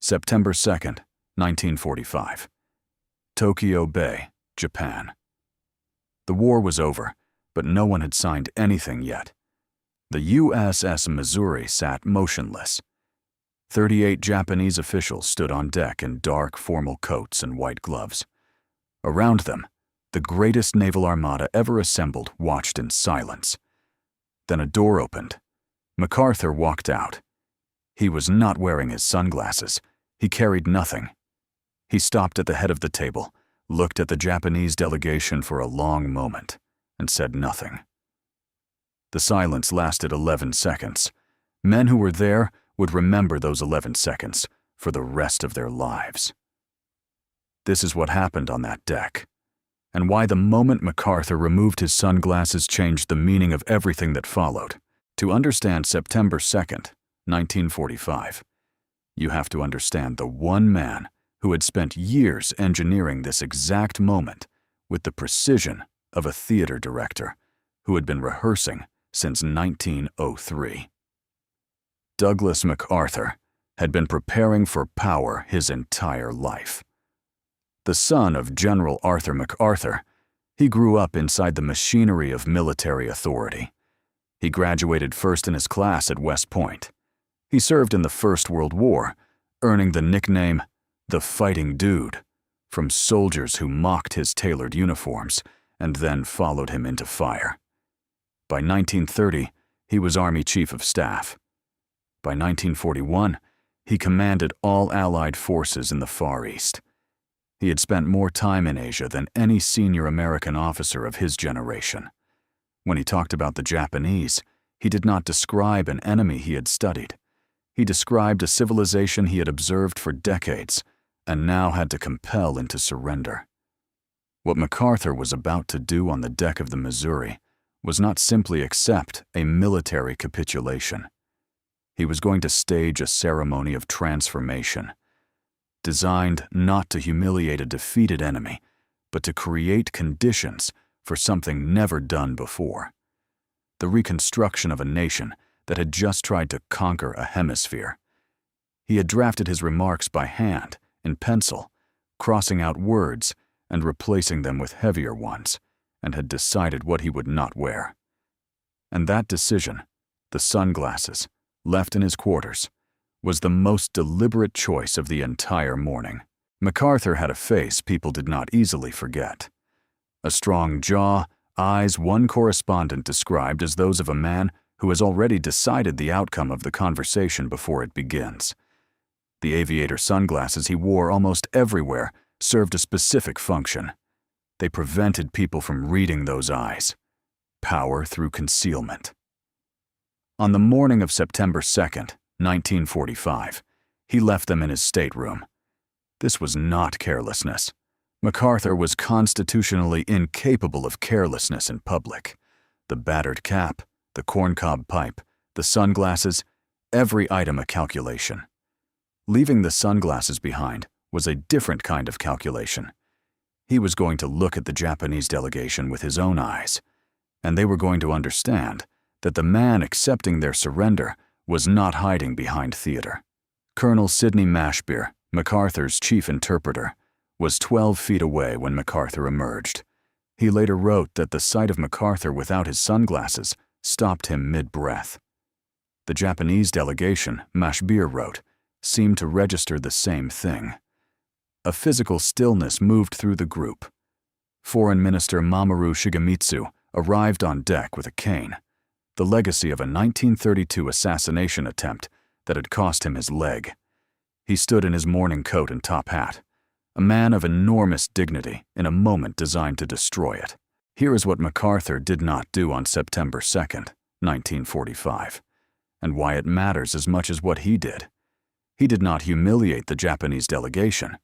September 2nd, 1945. Tokyo Bay, Japan. The war was over, but no one had signed anything yet. The USS Missouri sat motionless. 38 Japanese officials stood on deck in dark, formal coats and white gloves. Around them, the greatest naval armada ever assembled watched in silence. Then a door opened. MacArthur walked out. He was not wearing his sunglasses. He carried nothing. He stopped at the head of the table, looked at the Japanese delegation for a long moment, and said nothing. The silence lasted 11 seconds. Men who were there would remember those 11 seconds for the rest of their lives. This is what happened on that deck, and why the moment MacArthur removed his sunglasses changed the meaning of everything that followed. To understand September 2nd, 1945, you have to understand the one man who had spent years engineering this exact moment with the precision of a theater director who had been rehearsing since 1903. Douglas MacArthur had been preparing for power his entire life. The son of General Arthur MacArthur, he grew up inside the machinery of military authority. He graduated first in his class at West Point. He served in the First World War, earning the nickname the Fighting Dude from soldiers who mocked his tailored uniforms and then followed him into fire. By 1930, he was Army Chief of Staff. By 1941, he commanded all Allied forces in the Far East. He had spent more time in Asia than any senior American officer of his generation. When he talked about the Japanese, he did not describe an enemy he had studied. He described a civilization he had observed for decades and now had to compel into surrender. What MacArthur was about to do on the deck of the Missouri was not simply accept a military capitulation. He was going to stage a ceremony of transformation, designed not to humiliate a defeated enemy, but to create conditions for something never done before: the reconstruction of a nation that had just tried to conquer a hemisphere. He had drafted his remarks by hand, in pencil, crossing out words and replacing them with heavier ones, and had decided what he would not wear. And that decision, the sunglasses, left in his quarters, was the most deliberate choice of the entire morning. MacArthur had a face people did not easily forget. A strong jaw, eyes one correspondent described as those of a man who has already decided the outcome of the conversation before it begins. The aviator sunglasses he wore almost everywhere served a specific function. They prevented people from reading those eyes. Power through concealment. On the morning of September 2nd, 1945, he left them in his stateroom. This was not carelessness. MacArthur was constitutionally incapable of carelessness in public. The battered cap, the corncob pipe, the sunglasses, every item a calculation. Leaving the sunglasses behind was a different kind of calculation. He was going to look at the Japanese delegation with his own eyes, and they were going to understand that the man accepting their surrender was not hiding behind theater. Colonel Sidney Mashbeer, MacArthur's chief interpreter, was 12 feet away when MacArthur emerged. He later wrote that the sight of MacArthur without his sunglasses stopped him mid-breath. The Japanese delegation, Mashbeer wrote, seemed to register the same thing. A physical stillness moved through the group. Foreign Minister Mamoru Shigemitsu arrived on deck with a cane, the legacy of a 1932 assassination attempt that had cost him his leg. He stood in his morning coat and top hat, a man of enormous dignity in a moment designed to destroy it. Here is what MacArthur did not do on September 2nd, 1945, and why it matters as much as what he did. He did not humiliate the Japanese delegation.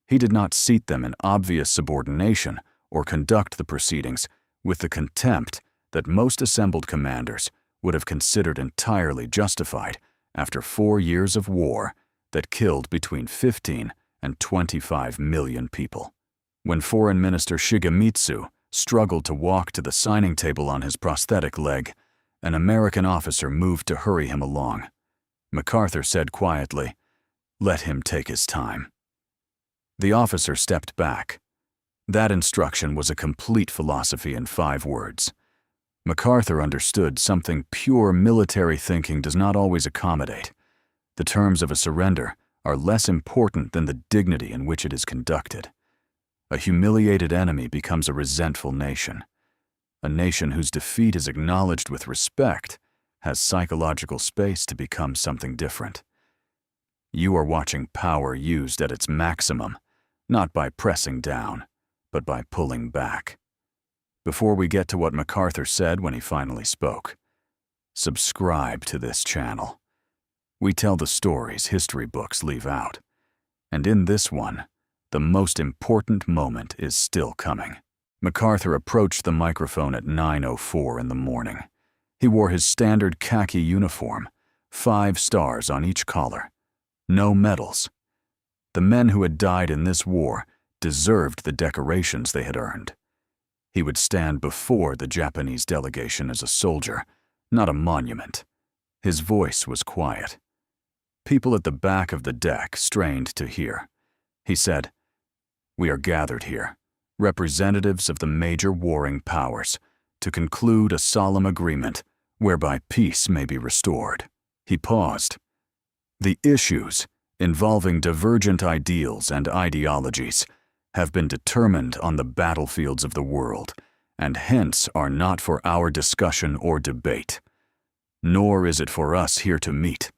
He did not seat them in obvious subordination or conduct the proceedings with the contempt that most assembled commanders would have considered entirely justified after 4 years of war that killed between 15 and 25 million people. When Foreign Minister Shigemitsu struggled to walk to the signing table on his prosthetic leg, an American officer moved to hurry him along. MacArthur said quietly, Let him take his time. The officer stepped back. That instruction was a complete philosophy in 5 words. MacArthur understood something pure military thinking does not always accommodate. The terms of a surrender are less important than the dignity in which it is conducted. A humiliated enemy becomes a resentful nation. A nation whose defeat is acknowledged with respect has psychological space to become something different. You are watching power used at its maximum, not by pressing down, but by pulling back. Before we get to what MacArthur said when he finally spoke, subscribe to this channel. We tell the stories history books leave out, and in this one, the most important moment is still coming. MacArthur approached the microphone at 9:04 in the morning. He wore his standard khaki uniform, 5 stars on each collar. No medals. The men who had died in this war deserved the decorations they had earned. He would stand before the Japanese delegation as a soldier, not a monument. His voice was quiet. People at the back of the deck strained to hear. He said, "We are gathered here, representatives of the major warring powers, to conclude a solemn agreement whereby peace may be restored." He paused. The issues involving divergent ideals and ideologies have been determined on the battlefields of the world, and hence are not for our discussion or debate. Nor is it for us here to meet,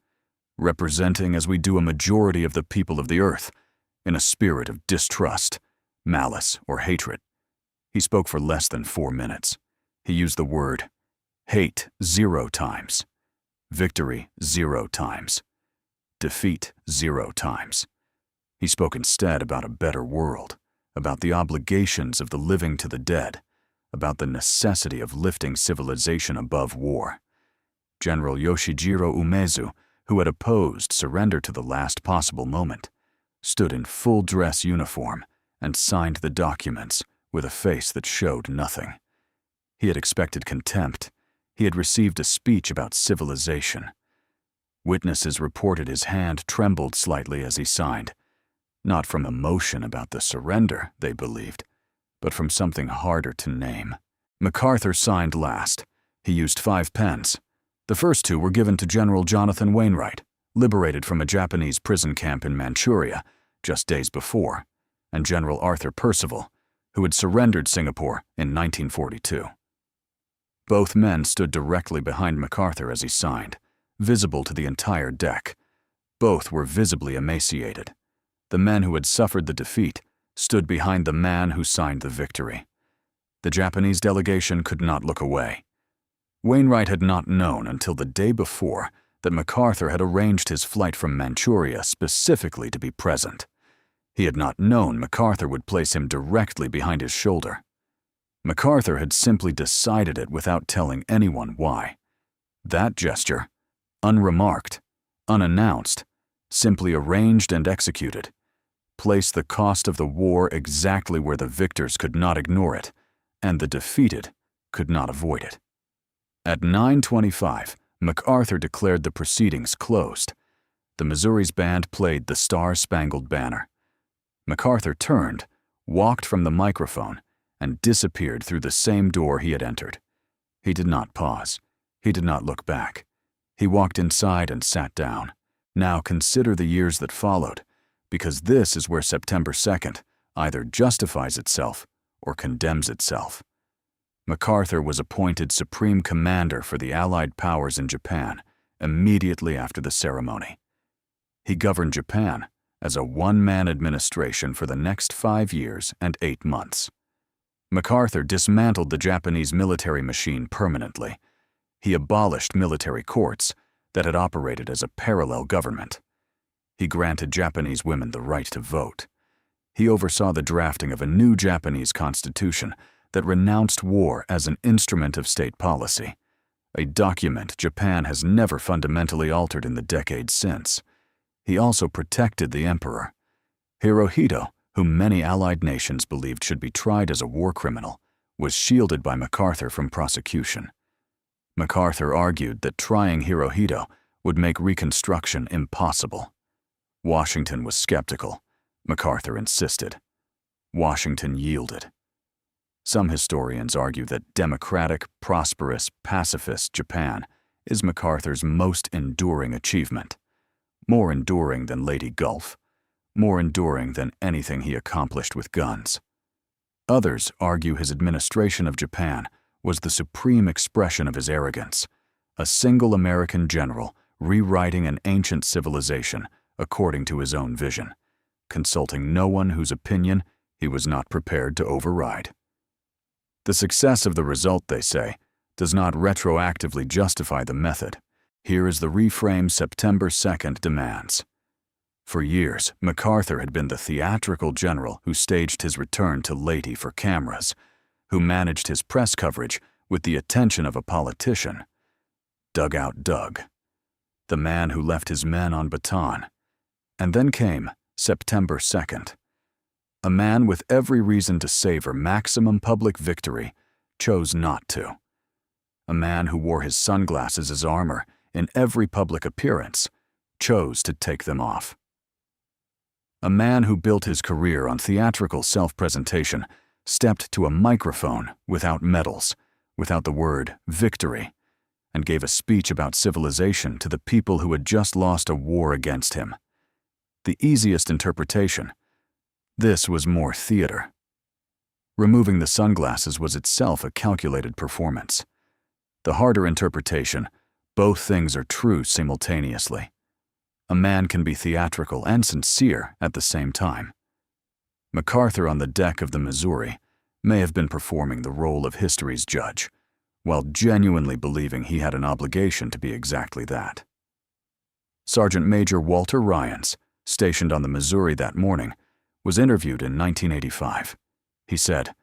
representing as we do a majority of the people of the earth, in a spirit of distrust, malice, or hatred. He spoke for less than 4 minutes. He used the word hate 0 times, victory 0 times, defeat 0 times. He spoke instead about a better world, about the obligations of the living to the dead, about the necessity of lifting civilization above war. General Yoshijiro Umezu, who had opposed surrender to the last possible moment, stood in full dress uniform and signed the documents with a face that showed nothing. He had expected contempt. He had received a speech about civilization. Witnesses reported his hand trembled slightly as he signed, not from emotion about the surrender, they believed, but from something harder to name. MacArthur signed last. He used 5 pens. The first 2 were given to General Jonathan Wainwright, liberated from a Japanese prison camp in Manchuria just days before, and General Arthur Percival, who had surrendered Singapore in 1942. Both men stood directly behind MacArthur as he signed, visible to the entire deck. Both were visibly emaciated. The men who had suffered the defeat stood behind the man who signed the victory. The Japanese delegation could not look away. Wainwright had not known until the day before that MacArthur had arranged his flight from Manchuria specifically to be present. He had not known MacArthur would place him directly behind his shoulder. MacArthur had simply decided it without telling anyone why. That gesture, unremarked, unannounced, simply arranged and executed, placed the cost of the war exactly where the victors could not ignore it, and the defeated could not avoid it. At 9:25, MacArthur declared the proceedings closed. The Missouri's band played the Star-Spangled Banner. MacArthur turned, walked from the microphone, and disappeared through the same door he had entered. He did not pause. He did not look back. He walked inside and sat down. Now consider the years that followed, because this is where September 2nd either justifies itself or condemns itself. MacArthur was appointed Supreme Commander for the Allied powers in Japan immediately after the ceremony. He governed Japan as a one-man administration for the next 5 years and 8 months. MacArthur dismantled the Japanese military machine permanently. He abolished military courts that had operated as a parallel government. He granted Japanese women the right to vote. He oversaw the drafting of a new Japanese constitution that renounced war as an instrument of state policy, a document Japan has never fundamentally altered in the decades since. He also protected the emperor. Hirohito, whom many Allied nations believed should be tried as a war criminal, was shielded by MacArthur from prosecution. MacArthur argued that trying Hirohito would make reconstruction impossible. Washington was skeptical. MacArthur insisted. Washington yielded. Some historians argue that democratic, prosperous, pacifist Japan is MacArthur's most enduring achievement. More enduring than Lady Gulf. More enduring than anything he accomplished with guns. Others argue his administration of Japan was the supreme expression of his arrogance, a single American general rewriting an ancient civilization according to his own vision, consulting no one whose opinion he was not prepared to override. The success of the result, they say, does not retroactively justify the method. Here is the reframe September 2nd demands. For years, MacArthur had been the theatrical general who staged his return to Leyte for cameras, who managed his press coverage with the attention of a politician. Dugout Doug, the man who left his men on Bataan. And then came September 2nd. A man with every reason to savor maximum public victory chose not to. A man who wore his sunglasses as armor in every public appearance chose to take them off. A man who built his career on theatrical self-presentation stepped to a microphone without medals, without the word victory, and gave a speech about civilization to the people who had just lost a war against him. The easiest interpretation: this was more theater. Removing the sunglasses was itself a calculated performance. The harder interpretation: both things are true simultaneously. A man can be theatrical and sincere at the same time. MacArthur on the deck of the Missouri may have been performing the role of history's judge, while genuinely believing he had an obligation to be exactly that. Sergeant Major Walter Ryans, stationed on the Missouri that morning, was interviewed in 1985. He said,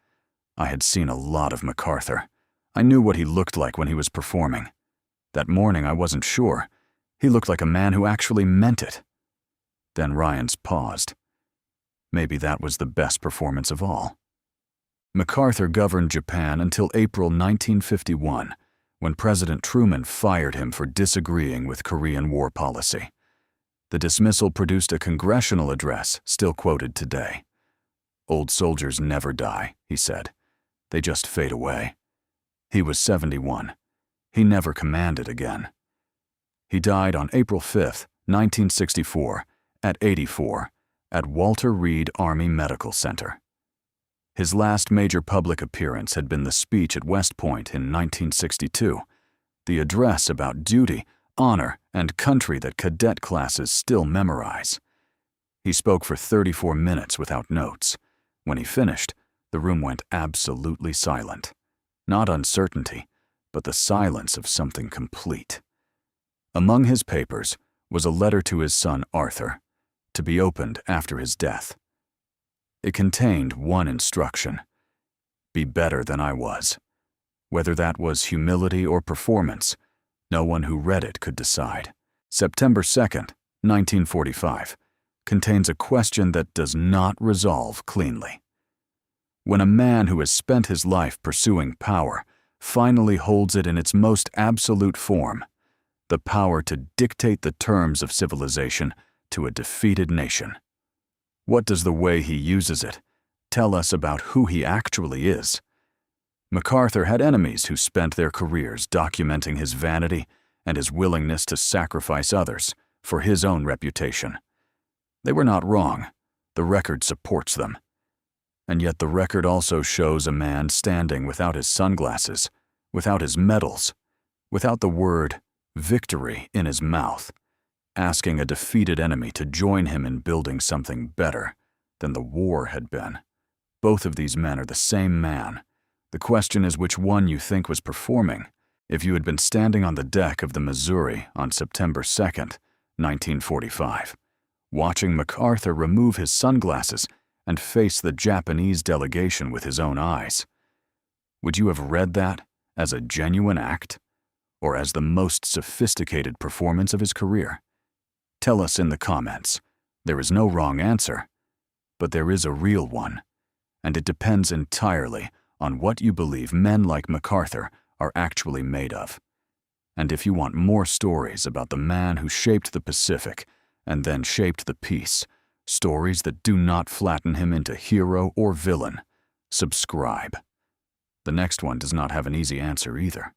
"I had seen a lot of MacArthur. I knew what he looked like when he was performing. That morning I wasn't sure. He looked like a man who actually meant it." Then Ryans paused. Maybe that was the best performance of all. MacArthur governed Japan until April 1951, when President Truman fired him for disagreeing with Korean war policy. The dismissal produced a congressional address still quoted today. "Old soldiers never die," he said. "They just fade away." He was 71. He never commanded again. He died on April 5, 1964, at 84, at Walter Reed Army Medical Center. His last major public appearance had been the speech at West Point in 1962, the address about duty, honor, and country that cadet classes still memorize. He spoke for 34 minutes without notes. When he finished, the room went absolutely silent. Not uncertainty, but the silence of something complete. Among his papers was a letter to his son Arthur, to be opened after his death. It contained one instruction: be better than I was. Whether that was humility or performance, no one who read it could decide. September 2nd, 1945, contains a question that does not resolve cleanly. When a man who has spent his life pursuing power finally holds it in its most absolute form, the power to dictate the terms of civilization to a defeated nation, what does the way he uses it tell us about who he actually is? MacArthur had enemies who spent their careers documenting his vanity and his willingness to sacrifice others for his own reputation. They were not wrong. The record supports them. And yet the record also shows a man standing without his sunglasses, without his medals, without the word victory in his mouth, asking a defeated enemy to join him in building something better than the war had been. Both of these men are the same man. The question is which one you think was performing. If you had been standing on the deck of the Missouri on September 2nd, 1945, watching MacArthur remove his sunglasses and face the Japanese delegation with his own eyes, would you have read that as a genuine act, or as the most sophisticated performance of his career? Tell us in the comments. There is no wrong answer, but there is a real one, and it depends entirely on what you believe men like MacArthur are actually made of. And if you want more stories about the man who shaped the Pacific and then shaped the piece. Stories that do not flatten him into hero or villain. Subscribe. The next one does not have an easy answer either.